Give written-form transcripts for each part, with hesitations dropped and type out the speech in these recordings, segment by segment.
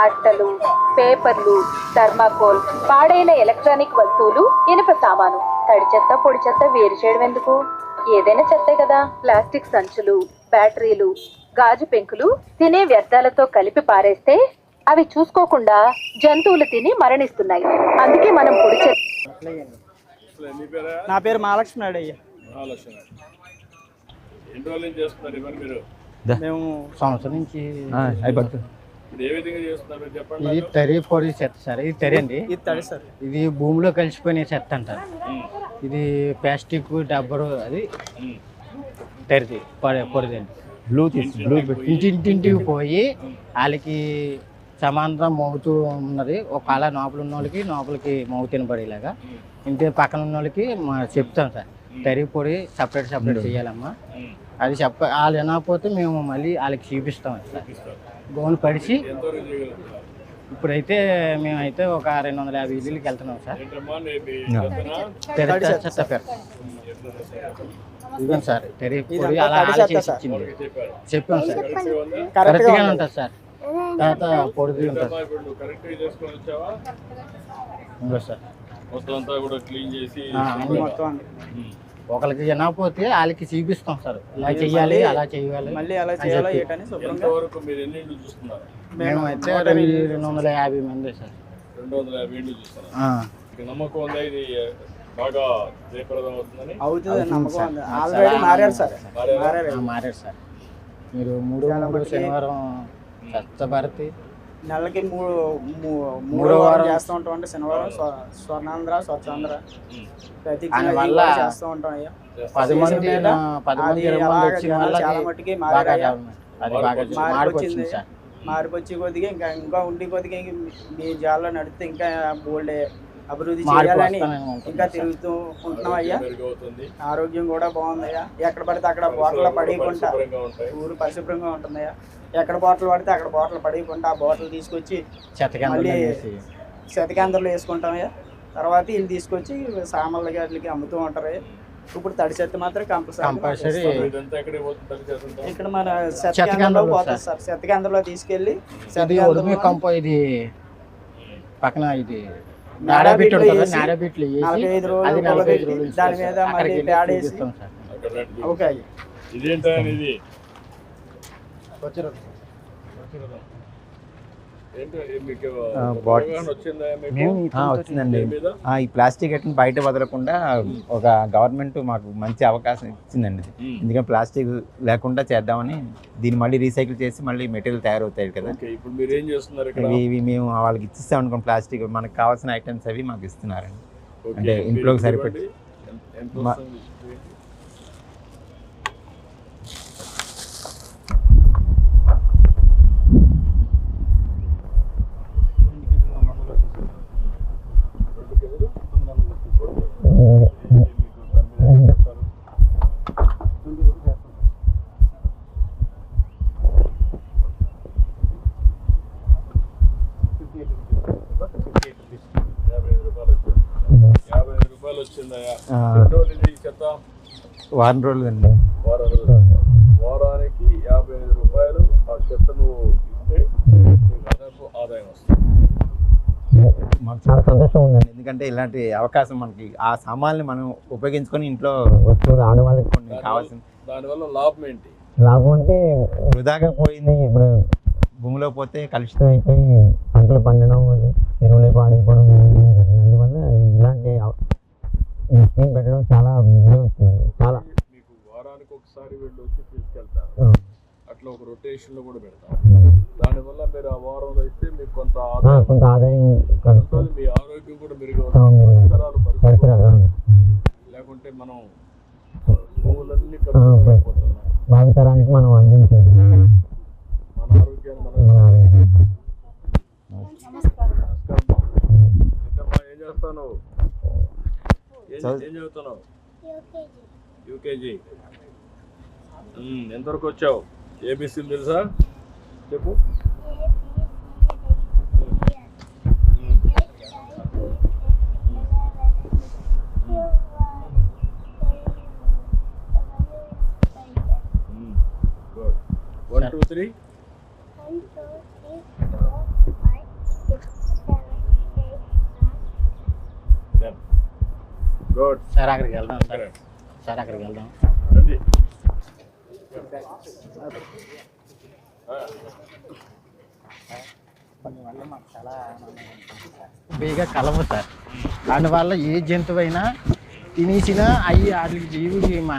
అట్టలు, పేపర్లు, థర్మాకోల్, పాడైన ఎలక్ట్రానిక్ వస్తువులు, ఇనుప సామాను. తడి చెత్త పొడి చెత్త వేరు చేయడం ఎందుకు? ఏదైనా చెత్తే కదా. ప్లాస్టిక్ సంచులు, బ్యాటరీలు, గాజు పెంకులు తినే వ్యర్థాలతో కలిపి పారేస్తే అవి చూసుకోకుండా జంతువులు తిని మరణిస్తున్నాయి. అందుకే మనం పొడి చెత్త. నా పేరు మహాలక్ష్మి నాయుడు అయ్యా. మేము సంవత్సరం నుంచి ఇది తరి పొడి చెత్త సార్. ఇది తరి అండి. ఇది తడి సార్. ఇది భూమిలో కలిసిపోయిన చెత్త అంటారు. ఇది ప్లాస్టిక్ డబ్బరు అది తరిది పొడిదండి. ఇంటింటికి పోయి వాళ్ళకి సమాంతరం మోగుతూ ఉన్నది. ఒక అలా లోపలికి మోగు తినబడేలాగా ఇంటి పక్కన ఉన్న వాళ్ళకి చెప్తాం సార్. తరి పొడి సపరేట్ చేయాలమ్మా. అది వాళ్ళు వినకపోతే మేము మళ్ళీ వాళ్ళకి చూపిస్తాం సార్. గోను పడిచి ఇప్పుడైతే మేమైతే ఒక 250 ఇళ్ళకి వెళ్తున్నాం సార్. ఇదిగోండి సార్ తెరి పొడి అలా చేసి ఇచ్చింది చెప్పాం సార్. కరెక్ట్గానే ఉంటుంది సార్. తర్వాత పొడిది ఉంటుంది ఇంకో సార్. ఒకరికి వినకపోతే వాళ్ళకి చూపిస్తాం సార్. ఇలా చెయ్యాలి అలా చేయాలి మళ్ళీ అలా చేయాలి ఏంటని శుభ్రంగా. మేము అయితే 250 మంది సార్. 250 ఏళ్ళు చూస్తున్నారు. నమ్మకం ఉందా ఇది బాగా జయప్రదం అవుతుందని? అవుతుంది నమ్మకం ఉంది. ఆల్రెడీ మారారు సార్. మీరు 3 శనివారం స్వచ్ఛభారతి నెలకి మూడో వారం చేస్తూ ఉంటాం. అంటే శనివారం స్వర్ణాంధ్ర స్వచ్ఛాంధ్ర ప్రతి చేస్తూ ఉంటాం అయ్యా. 10 మంది చాలా మట్టుకి మారిపోయింది. మారిపోచ్చి కొద్దిగా ఇంకా ఉండి కొద్దిగా మీ జాల్లో నడితే ఇంకా బోల్డ్ అభివృద్ధి చేయాలని ఇంకా తిరుగుతూ ఉంటున్నాం అయ్యా. ఆరోగ్యం కూడా బాగుందయ్యా. ఎక్కడ పడితే అక్కడ బాటిల్ పడేయకుండా ఊరు పరిశుభ్రంగా ఉంటుందయ్యా. ఎక్కడ బాటిల్ పడితే అక్కడ బాటిల్ పడేయకుండా ఆ బాటిల్ తీసుకొచ్చి మళ్ళీ శతకేంద్రంలో వేసుకుంటామయ్యా. తర్వాత వీళ్ళు తీసుకొచ్చి సామాన్ల గారికి అమ్ముతూ ఉంటారు. ఇప్పుడు తడి చెత్త మాత్రం కంపల్సరీ ఇక్కడ మన శతకేంద్రంలో పోతుంది సార్. శతకేంద్రంలో తీసుకెళ్ళి ఇది పక్కన ఇది 45 రోజులు దాని మీద మళ్ళీ ప్యాడ్ వేసి ఓకే. వచ్చిందండి. ఈ ప్లాస్టిక్ ఐటమ్ బయట వదలకుండా ఒక గవర్నమెంట్ మాకు మంచి అవకాశం ఇచ్చిందండి. ఎందుకంటే ప్లాస్టిక్ లేకుండా చేద్దామని దీన్ని మళ్ళీ రీసైకిల్ చేసి మళ్ళీ మెటీరియల్ తయారవుతాయి కదా. ఇవి మేము వాళ్ళకి ఇచ్చిస్తాం అనుకోండి. ప్లాస్టిక్ మనకు కావాల్సిన ఐటమ్స్ అవి మాకు ఇస్తున్నారండి. అంటే ఇంట్లోకి సరిపడి వారం రోజులు అండి. వారానికి 55 రూపాయలు ఆ చెత్తను ఇస్తే అదనపు ఆదాయం వస్తుంది. మాకు చాలా సంతోషం ఉందండి. ఎందుకంటే ఇలాంటి అవకాశం మనకి ఆ సామాన్లు మనం ఉపయోగించుకొని ఇంట్లో వస్తువులు ఆడవాళ్ళకి కొన్ని కావాల్సింది. దానివల్ల లాభం ఏంటి? లాభం అంటే వృధాగా పోయింది. ఇప్పుడు భూమిలో పోతే కలుషితం అయిపోయి పంటలు పండడం, ఎరువులు పాడైపోవడం. అందువల్ల ఇలాంటి స్కీమ్ పెట్టడం చాలా వచ్చిందండి. చాలా మీకు వారానికి ఒకసారి వీళ్ళు వచ్చి తీసుకెళ్తారు. అట్లా ఒక రొటేషన్ లో కూడా పెడతారు. దానివల్ల మీరు ఆ వారంలో ఇస్తే మీకు కొంత ఆదాయం మీ ఆరోగ్యం కూడా మెరుగవుతుంది. లేకుంటే మనం భూములన్నీ భావితరానికి మనం అందించేది మన ఆరోగ్యాన్ని ఏం చేస్తాను? ఏం చదువుతున్నావు? యూకేజీ. ఎంతవరకు వచ్చావు? ఏబిసిలు తెలుసా? చెప్పు. గుడ్. 1 2 3 1 2 3 4 5 గుడ్. సార్ అక్కడికి వెళ్దాం సార్. సార్ అక్కడికి వెళ్దాం. అది బేగా కలవు సార్. దానివల్ల ఏ జంతువు అయినా తినేసినా అవి వాటికి జీవికి మా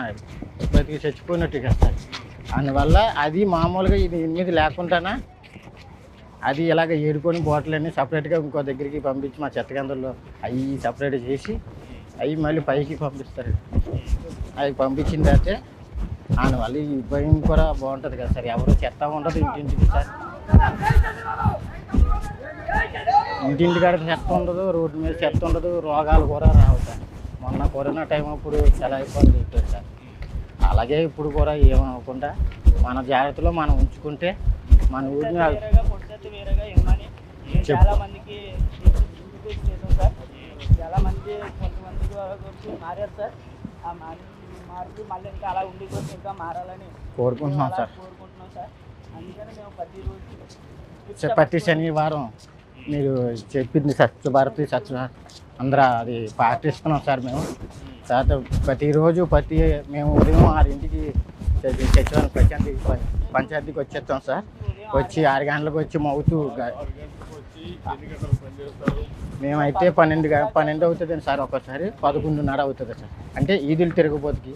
బతికి చచ్చిపోయినట్టు కదా సార్. అందువల్ల అది మామూలుగా ఇది ఎనిమిది లేకుండానా అది ఇలాగ ఏడుకొని బాటిల్ అన్నీ సపరేట్గా ఇంకో దగ్గరికి పంపించి మా చెత్త కేంద్రంలో అవి సపరేట్ చేసి అవి మళ్ళీ పైకి పంపిస్తారు. అవి పంపించిన తర్వాత దానివల్ల ఈ భయం కూడా బాగుంటుంది కదా సార్. ఎవరు చెత్త ఉండదు ఇంటింటికి సార్. ఇంటింటి కాడ చెత్త ఉండదు, రోడ్డు మీద చెత్త ఉండదు, రోగాలు కూడా రావు సార్. మొన్న కరోనా టైం అప్పుడు చాలా ఇబ్బంది పెట్టారు సార్. అలాగే ఇప్పుడు కూడా ఏమనుకుంటా మన జాగ్రత్తలో మనం ఉంచుకుంటే మన ఊరిని చాలా మందికి చేసాం సార్. చాలా మంది కొంతమందికి వరకు మారారు సార్. ఆ మార్పు మళ్ళీ ఇంకా అలా ఉండిపోతే ఇంకా మారాలని కోరుకుంటున్నాం సార్. కోరుకుంటున్నాం సార్. అందుకని మేము ప్రతి శనివారం మీరు చెప్పింది స్వచ్ఛ భారత్ స్వచ్ఛ అందరూ అది పాటిస్తున్నాం సార్. మేము సార్ ప్రతిరోజు మేము ఉదయం 6ంటికి సచివాలయం పంచాయతీకి వచ్చేస్తాం సార్. వచ్చి 6 గంటలకు వచ్చి మౌతూ మేమైతే 12 అవుతుంది సార్. ఒక్కోసారి 11:30 అవుతుంది సార్. అంటే ఈదులు తిరగబోతుకి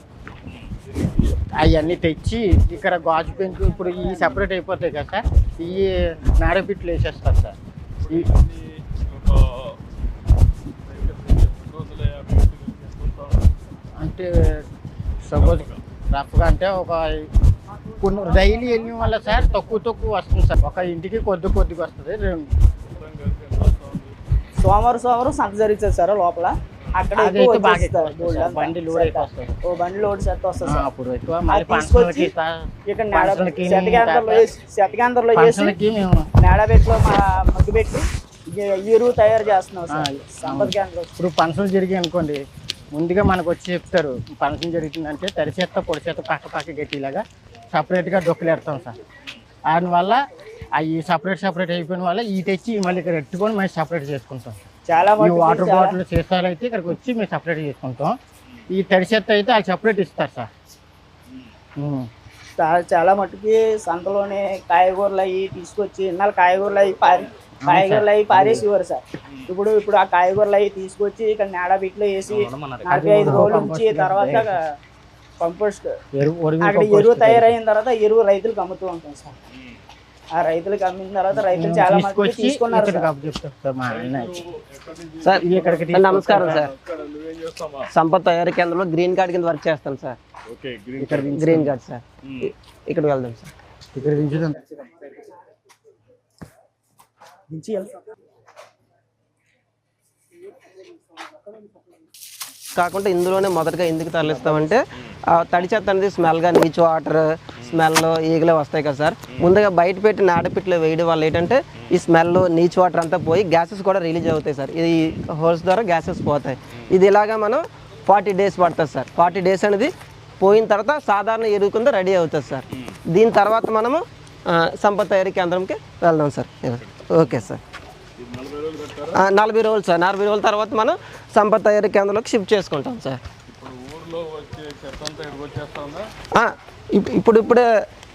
అవన్నీ తెచ్చి ఇక్కడ గాజు పెంకు ఇప్పుడు ఈ సపరేట్ అయిపోతాయి కదా సార్. ఈ నాడపిట్లు వేసేస్తారు సార్. అంటే సపోజ్ రఫ్గా అంటే ఒక డైలీ వెళ్ళిన వల్ల సార్ తక్కువ వస్తుంది సార్. ఒక ఇంటికి కొద్దిగా వస్తుంది. సోమవారం సంత జరుగుతుంది సార్ లోపల. అక్కడ బండి లోడ్ అయితే వస్తుంది. బండి లోడ్ సెట్ వస్తుంది సార్. అప్పుడు ఎక్కువ ఇక్కడ శతకేంద్రంలో వేసి నేడబెట్లో మగ్గు పెట్టి ఎరువు తయారు చేస్తున్నాం సార్. సంపద కేంద్రం ఇప్పుడు ఫంక్షన్ జరిగాయి అనుకోండి, ముందుగా మనకు వచ్చి చెప్తారు ఫంక్షన్ జరుగుతుందంటే తడి చెత్త పొడి చెత్త పక్క గట్టిలాగా సపరేట్గా డొక్కులేడతాం సార్. దానివల్ల అవి సపరేట్ అయిపోయిన వల్ల ఈ తెచ్చి మళ్ళీ ఇక్కడ పెట్టుకొని మేము సపరేట్ చేసుకుంటాం. చాలా వాటర్ బాటిల్ చేసాలు అయితే ఇక్కడికి వచ్చి మేము సపరేట్ చేసుకుంటాం. ఈ తడి చెత్త అయితే అది సపరేట్ ఇస్తారు సార్. చాలా మట్టుకి సంతలోనే కాయగూరలు అవి తీసుకొచ్చి ఇన్నాళ్ళు కాయగూరలు అవి పారేసేవారు సార్. ఇప్పుడు ఆ కాయగూరలు అవి తీసుకొచ్చి ఇక్కడ నేడబిట్లో వేసి 45 రోజులు ఉంచి తర్వాత కంపోస్ట్ అక్కడ ఎరువు తయారైన తర్వాత ఎరువు రైతులకు అమ్ముతూ ఉంటాం సార్. ఆ రైతులకు అమ్మిన తర్వాత రైతులు చాలా మంది తీసుకున్నారు సార్. నమస్కారం సార్. సంపత్ తయారీ కేంద్రంలో గ్రీన్ కార్డ్ కింద వర్క్ చేస్తాను సార్. Green card sir. ఇక్కడికి వెళ్దాం సార్. ఇక్కడ కాకుండా ఇందులోనే మొదటగా ఎందుకు తరలిస్తామంటే తడి చెత్త అనేది స్మెల్గా నీచు వాటర్ స్మెల్ ఈగలే వస్తాయి కదా సార్. ముందుగా బయట పెట్టి నాడపిట్లు వేయడం వల్ల ఏంటంటే ఈ స్మెల్ నీచు వాటర్ అంతా పోయి గ్యాసెస్ కూడా రిలీజ్ అవుతాయి సార్. ఇది హోల్స్ ద్వారా గ్యాసెస్ పోతాయి. ఇది ఇలాగా మనం 40 days పడుతుంది సార్. 40 days అనేది పోయిన తర్వాత సాధారణ ఎరువు కింద రెడీ అవుతుంది సార్. దీని తర్వాత మనము సంపత్ తయారీ కేంద్రంకి వెళ్దాం సార్. Okay sir. 40 రోజులు సార్. 40 రోజుల తర్వాత మనం సంపత్ తయారీ కేంద్రంలోకి షిఫ్ట్ చేసుకుంటాం సార్. ఇప్పుడే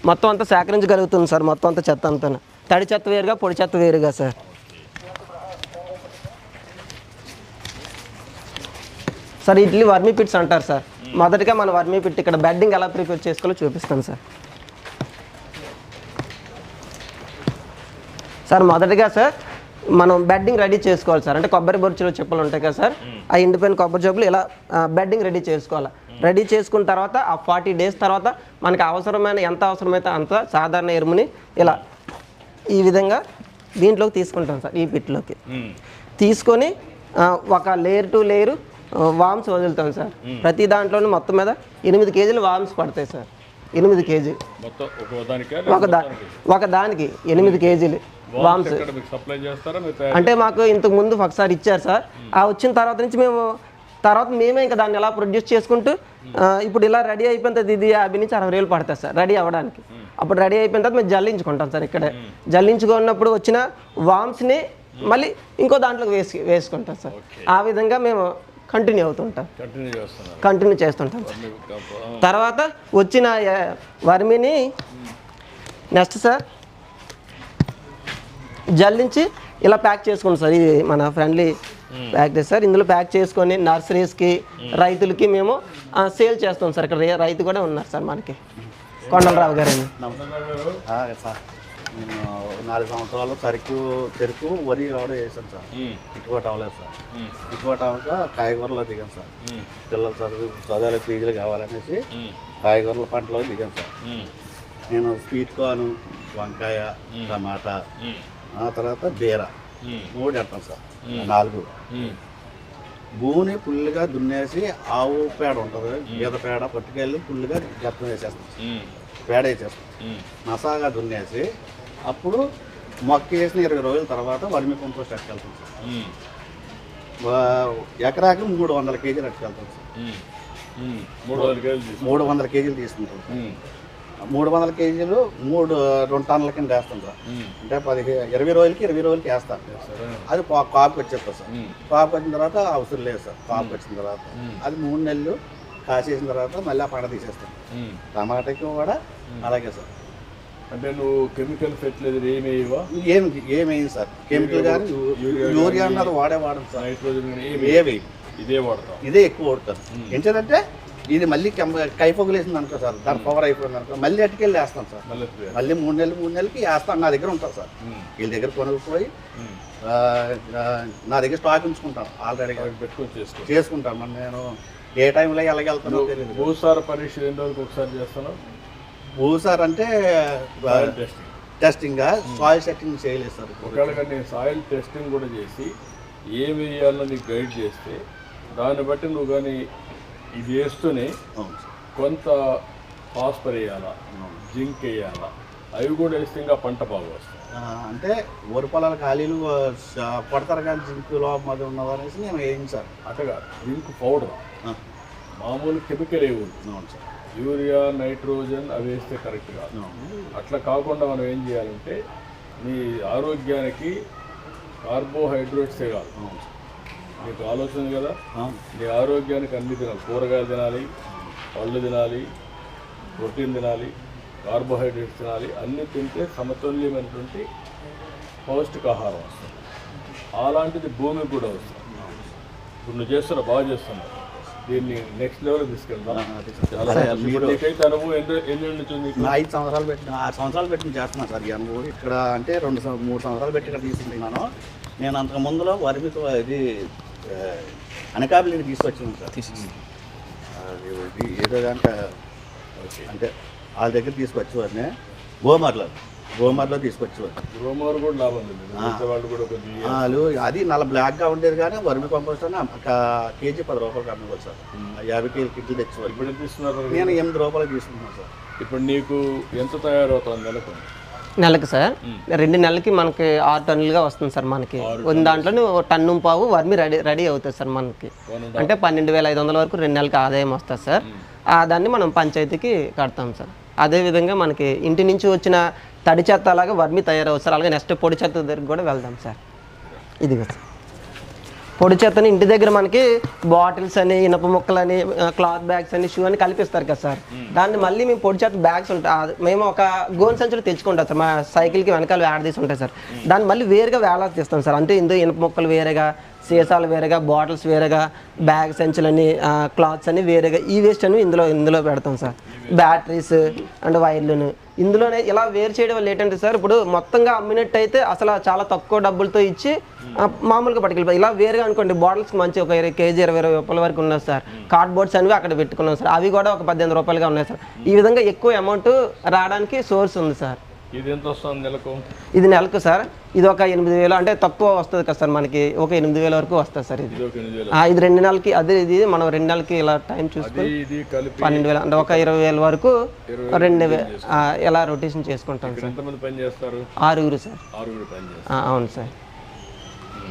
మొత్తం అంతా సేకరించగలుగుతుంది సార్. మొత్తం అంతా చెత్త అంతా తడి చెత్త వేరుగా పొడి చెత్త వేరుగా సార్. సార్ ఇడ్లీ వర్మీ పిట్స్ అంటారు సార్. మొదటిగా మన వర్మీ పిట్ ఇక్కడ బెడ్డింగ్ ఎలా ప్రిపేర్ చేసుకోవాలో చూపిస్తాను సార్. సార్ మొదటిగా సార్ మనం బెడ్డింగ్ రెడీ చేసుకోవాలి సార్. అంటే కొబ్బరి బొరుచులు చెప్పులు ఉంటాయి కదా సార్. ఆ ఎండిపోయిన కొబ్బరి చెప్పులు ఇలా బెడ్డింగ్ రెడీ చేసుకోవాలి. రెడీ చేసుకున్న తర్వాత ఆ 40 days తర్వాత మనకి ఎంత అవసరమైతే అంత సాధారణ ఎరువుని ఇలా ఈ విధంగా దీంట్లోకి తీసుకుంటాం సార్. ఈ పిట్లోకి తీసుకొని ఒక లేయర్ టు లేయర్ వామ్స్ వదులుతాం సార్. ప్రతి దాంట్లోనూ మొత్తం మీద 8 kgs వామ్స్ పడతాయి సార్. 8 kg ఒక దానికి 8 kg వామ్స్. అంటే మాకు ఇంతకు ముందు ఒకసారి ఇచ్చారు సార్. ఆ వచ్చిన తర్వాత నుంచి మేమే ఇంకా దాన్ని ఎలా ప్రొడ్యూస్ చేసుకుంటూ ఇప్పుడు ఇలా రెడీ అయిపోయిన తర్వాత ఇది 50 నుంచి 60 వేలు పడుతుంది సార్ రెడీ అవ్వడానికి. అప్పుడు రెడీ అయిపోయిన తర్వాత మేము జల్లించుకుంటాం సార్. ఇక్కడే జల్లించుకున్నప్పుడు వచ్చిన వామ్స్ని మళ్ళీ ఇంకో దాంట్లోకి వేసుకుంటాం సార్. ఆ విధంగా మేము కంటిన్యూ అవుతుంటాం, కంటిన్యూ చేస్తుంటాం. తర్వాత వచ్చిన వర్మిని నెక్స్ట్ సార్ జల్లించి ఇలా ప్యాక్ చేసుకుంటాం సార్. ఇది మన ఫ్రెండ్లీ ప్యాకేజ్ సార్. ఇందులో ప్యాక్ చేసుకొని నర్సరీస్కి, రైతులకి మేము సేల్ చేస్తాం సార్. ఇక్కడ రైతు కూడా ఉన్నారు సార్ మనకి, కొండలరావు గారు అని. సార్ నేను 4 సంవత్సరాలు చెరుకు వరి కూడా వేసాను సార్. గిట్టుబాటు అవ్వలేదు సార్. గిట్టుబాటు అవ్వక కాయగూరలో దిగాను సార్. పిల్లలు చదువులకు ఫీజులు కావాలనేసి కాయగూరల పంటలో దిగాను సార్. నేను స్వీట్ కార్న్, వంకాయ, టమాటా, ఆ తర్వాత బీర 3 పెట్టాను సార్. 4 భూమిని ఫుల్గా దున్నేసి ఆవు పేడ ఉంటుంది, గీత పేడ పట్టుకెళ్ళి ఫుల్గా గత్తం వేసేస్తాం, పేడ వేసేస్తాం. మసాగా దున్నేసి అప్పుడు మొక్క వేసిన 20 రోజుల తర్వాత వర్మి కంపోస్ట్ అట్టుకెళ్తాం సార్. ఎకరాకి 300 కేజీలు అట్టుకెళ్తాం సార్. 300 కేజీలు తీసుకుంటాం సార్. 300 కేజీలు 2 టన్నుల కింద వేస్తాం సార్. అంటే 20 రోజులకి వేస్తాం. అది కాపు వచ్చేస్తాం సార్. కాపు వచ్చిన తర్వాత అవసరం లేదు సార్. కాపు వచ్చిన తర్వాత అది 3 నెలలు కాసేసిన తర్వాత మళ్ళీ ఆ పంట తీసేస్తాం. టమాటాకి కూడా అలాగే సార్. అంటే నువ్వు కెమికల్ ఫెర్టిలైజర్ ఏమేమి సార్? కెమికల్ కానీ యూరియా అన్నది వాడడం సార్. నైట్రోజన్ ఏవి ఇదే వాడతాం, ఇదే ఎక్కువ వాడతాను. ఏంటంటే ఇది మళ్ళీ కైపొగలేసింది అనుకో సార్, దాని పవర్ అయిపోయింది అనుకో మళ్ళీ అటుకెళ్ళి వేస్తాం సార్. మళ్ళీ 3 నెలలకి వేస్తాను. నా దగ్గర ఉంటుంది సార్. వీళ్ళ దగ్గర కొనుక్కుపోయి నా దగ్గర స్టాక్ ఉంచుకుంటాను. ఆల్రెడీ పెట్టుకొని చేసుకుంటాను. మరి నేను ఏ టైంలో ఎలాగెళ్తానో తెలియదు. భూసార పరీక్ష ఎన్ని రోజులకు ఒకసారి చేస్తాను? భూసార్ అంటే టెస్టింగ్, సాయిల్ సెట్టింగ్ చేయలేదు సార్. ఒకవేళ నేను సాయిల్ టెస్టింగ్ కూడా చేసి ఏమి వేయాలో నీకు గైడ్ చేస్తే దాన్ని బట్టి నువ్వు కానీ ఇది వేస్తూనే కొంత ఫాస్ఫర్ వేయాలా, జింక్ వేయాలా, అవి కూడా వేస్తే ఇంకా పంట బాగా వస్తుంది. అంటే వరి పొలాల ఖాళీలు కొడతారు కానీ జింక్ లోపం అది ఉన్నది అనేసి నేను వేయించాను సార్. అట్టగా జింక్ పౌడర్ మామూలు కెమికల్ ఏ ఉంటుంది. అవును సార్. యూరియా, నైట్రోజన్ అవి వేస్తే కరెక్ట్ కాదు. అట్లా కాకుండా మనం ఏం చేయాలంటే నీ ఆరోగ్యానికి కార్బోహైడ్రేట్సే కాదు, నీకు ఆలోచన కదా, నీ ఆరోగ్యానికి అన్ని తినాలి. కూరగాయలు తినాలి, పళ్ళు తినాలి, ప్రోటీన్ తినాలి, కార్బోహైడ్రేట్స్ తినాలి. అన్నీ తింటే సమతుల్యమైనటువంటి పౌష్టికాహారం వస్తుంది. అలాంటిది భూమికి కూడా వస్తుంది. ఇప్పుడు నువ్వు చేస్తున్నా, బాగా చేస్తున్నావు. దీన్ని నెక్స్ట్ లెవెల్ తీసుకెళ్తాం. నీకైతే అనుభవం ఎన్ని నుంచి ఉంది? 5 సంవత్సరాలు పెట్టిన 6 సంవత్సరాలు పెట్టిన చేస్తున్నాను సార్. ఈ అనుభవం ఇక్కడ అంటే 3 సంవత్సరాలు పెట్టి ఇక్కడ తీసుకుంటున్నాను. నేను అంతకు ముందులో వరిమితో ఇది అనకాపల్లిని తీసుకొచ్చాను సార్. అది ఏదో దాంట్లో అంటే వాళ్ళ దగ్గర తీసుకొచ్చేవారిని గోమార్లో తీసుకొచ్చేవారు. గోమార్ కూడా లాభం ఉంది. వాళ్ళు కూడా వాళ్ళు అది నల్ల బ్లాక్గా ఉండేది కానీ వర్మి కంపోస్ట్ అని కేజీ 10 రూపాయలు అమ్ముకోవచ్చు సార్. 50 కేజీ కిట్లు తెచ్చేవారు. ఇప్పుడు తీసుకున్నారు. నేను 8 రూపాయలు తీసుకుంటున్నాను సార్. ఇప్పుడు నీకు ఎంత తయారవుతుంది నెలకు సార్? 2 నెలలకి మనకి 6 టన్నులుగా వస్తుంది సార్. మనకి దాంట్లో 1 టన్ను పావు వర్మి రెడీ అవుతుంది సార్ మనకి. అంటే 12,500 వరకు 2 నెలలకి ఆదాయం వస్తుంది సార్. దాన్ని మనం పంచాయతీకి కడతాం సార్. అదేవిధంగా మనకి ఇంటి నుంచి వచ్చిన తడి చెత్త అలాగే వర్మి తయారవుతుంది సార్. అలాగే నెక్స్ట్ పొడి చెత్త దగ్గరికి కూడా వెళ్దాం సార్. ఇదిగో సార్ పొడి చెత్తని ఇంటి దగ్గర మనకి బాటిల్స్ అని, ఇనప ముక్కలని, క్లాత్ బ్యాగ్స్ అని, షూ అని కల్పిస్తారు కదా సార్. దాన్ని మళ్ళీ మేము పొడి చెత్త బ్యాగ్స్ ఉంటాయి, మేము ఒక గోన్ సంచులు తెచ్చుకుంటాం సార్. మా సైకిల్కి వెనకాల వేడదీసి ఉంటాయి సార్. దాన్ని మళ్ళీ వేరుగా వేలాది తీస్తాం సార్. అంటే ఇందులో ఇనప ముక్కలు వేరేగా, సీసాలు వేరేగా, బాటిల్స్ వేరేగా, బ్యాగ్ సంచులని, క్లాత్స్ అని వేరేగా, ఈ వేస్ట్ అని ఇందులో పెడతాం సార్. బ్యాటరీస్ అండ్ వైర్లను ఇందులోనే ఇలా వేరు చేయడం వల్ల ఏంటంటే సార్, ఇప్పుడు మొత్తంగా అమ్మినట్టయితే అసలు చాలా తక్కువ డబ్బులతో ఇచ్చి మామూలుగా పట్టుకెళ్ళిపోయి, ఇలా వేరుగా అనుకోండి బాటిల్స్కి మంచి ఒక 20 కేజీ 20 రూపాయల వరకు ఉన్నాయి సార్. కార్డ్బోర్డ్స్ అనేవి అక్కడ పెట్టుకున్నాం సార్. అవి కూడా ఒక 18 రూపాయలుగా ఉన్నాయి సార్. ఈ విధంగా ఎక్కువ అమౌంట్ రావడానికి సోర్స్ ఉంది సార్. ఇది ఎంత వస్తుంది నెలకు? ఇది నెలకు సార్ ఇది ఒక 8,000, అంటే తక్కువ వస్తుంది కదా సార్ మనకి, ఒక 8,000 వరకు వస్తుంది సార్. ఇది 2 నెలలకి, అదే ఇది మనం 2 నెలలకి ఇలా టైం చూసుకొని 12,000, అంటే ఒక 20,000 వరకు 2,000 ఇలా రొటేషన్ చేసుకుంటాం సార్. 6 సార్. అవును సార్.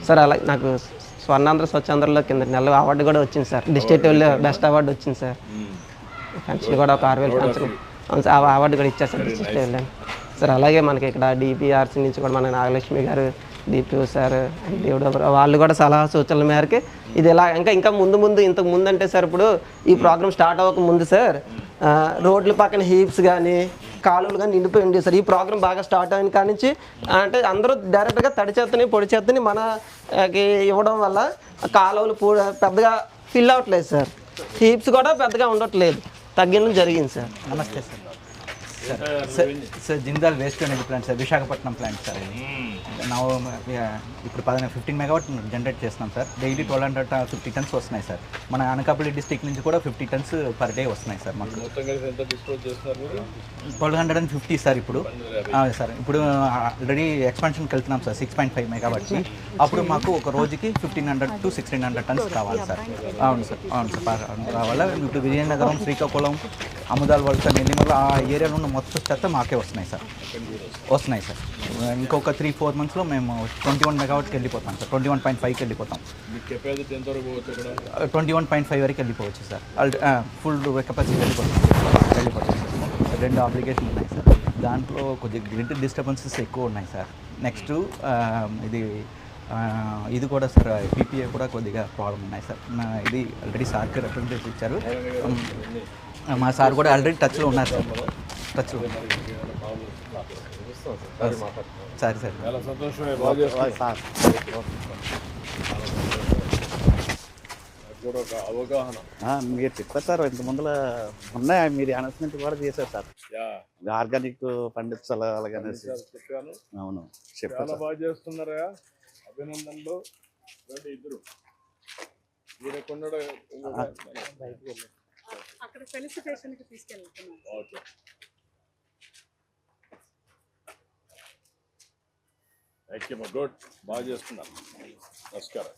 సార్ అలా నాకు స్వర్ణాంధ్ర స్వచ్ఛాంధ్రలో కింద నెల అవార్డు కూడా వచ్చింది సార్. డిస్ట్రిక్ట్ బెస్ట్ అవార్డు వచ్చింది సార్. పెన్షన్ కూడా ఒక 6,000 పెన్షన్. అవును సార్, ఆ అవార్డు కూడా ఇచ్చారు సార్ డిస్ట్రిక్ట్ వెళ్ళాను సార్. అలాగే మనకి ఇక్కడ డిపిఆర్సీ నుంచి కూడా మన నాగలక్ష్మి గారు, డిపిఓ సార్ వాళ్ళు కూడా సలహా సూచనల మేరకు ఇది ఇలా ఇంకా ముందు ఇంతకు ముందు అంటే సార్ ఇప్పుడు ఈ ప్రోగ్రామ్ స్టార్ట్ అవ్వక ముందు సార్ రోడ్ల పక్కన హీప్స్ కానీ కాలువలు కానీ నిండిపోయి ఉంది సార్. ఈ ప్రోగ్రామ్ బాగా స్టార్ట్ అయిన కాడి నుంచి అంటే అందరూ డైరెక్ట్గా తడి చెత్తని పొడి చెత్తని మనకి ఇవ్వడం వల్ల కాలువలు పెద్దగా ఫిల్ అవ్వట్లేదు సార్. హీప్స్ కూడా పెద్దగా ఉండట్లేదు, తగ్గడం జరిగింది సార్. నమస్తే సార్. సార్ జిందాల్ వేస్ట్ అనేది plant sir, Visakhapatnam plant sir. ఇది ఇప్పుడు 15 మెగావాట్ జనరేట్ చేస్తున్నాం సార్. డైలీ 1250 టన్స్ వస్తున్నాయి సార్. మన అనకాపల్లి డిస్ట్రిక్ట్ నుంచి కూడా 50 టన్స్ పర్ డే వస్తున్నాయి సార్ మాకు. 1250 సార్ ఇప్పుడు సార్. ఇప్పుడు ఆల్రెడీ ఎక్స్పాన్షన్కి వెళ్తున్నాం సార్ 6.5 మెగావాట్కి. అప్పుడు మాకు ఒక రోజుకి 1500 to 1600 టన్స్ కావాలి సార్. అవును సార్, కావాలా. ఇప్పుడు విజయనగరం, శ్రీకాకుళం, అముదాల్ వలస, నెల్లిమల ఆ ఏరియాలో ఉన్న మొత్తం చెత్త మాకే వస్తున్నాయి సార్. ఇంకొక 3-4 మంత్స్లో మేము 21 మెగావాట్కి వెళ్ళిపోతాం సార్. 21.5కి వెళ్ళిపోతాం. 21.5 వరకు వెళ్ళిపోవచ్చు సార్. ఫుల్ కెపాసిటీ వెళ్ళిపోతాం సార్. 2 అప్లికేషన్లు ఉన్నాయి సార్. దాంట్లో కొద్దిగా గ్రిడ్ డిస్టర్బెన్సెస్ ఎక్కువ ఉన్నాయి సార్. నెక్స్ట్ ఇది కూడా సార్, పీపీఏ కూడా కొద్దిగా ప్రాబ్లం ఉన్నాయి సార్. ఇది ఆల్రెడీ సార్కి రిప్రజెంటేటివ్ ఇచ్చారు. మా సార్ కూడా ఆల్రెడీ టచ్లో ఉన్నారు సార్. టచ్లో సరే సార్. చాలా సంతోషమే, బాగా చేస్తున్నారు. కూడా ఒక అవగాహన మీరు చెప్పారు సార్. ఇంత ముందులో ఉన్నాయి, మీరు అనౌన్స్మెంట్ కూడా చేశారు సార్. ఆర్గానిక్ పండించాలి అలాగనే చెప్పాను. అవును చాలా చెప్పారు. బాగా చేస్తున్నారా, అభినందనలు. రండి ఇద్దరు. మీరు కొండ అక్కడ ఫెలిసిటేషన్కి తీసుకెళ్తున్నాను. ఓకే. Thank you. గుడ్, బాగా చేస్తున్నారు. నమస్కారం.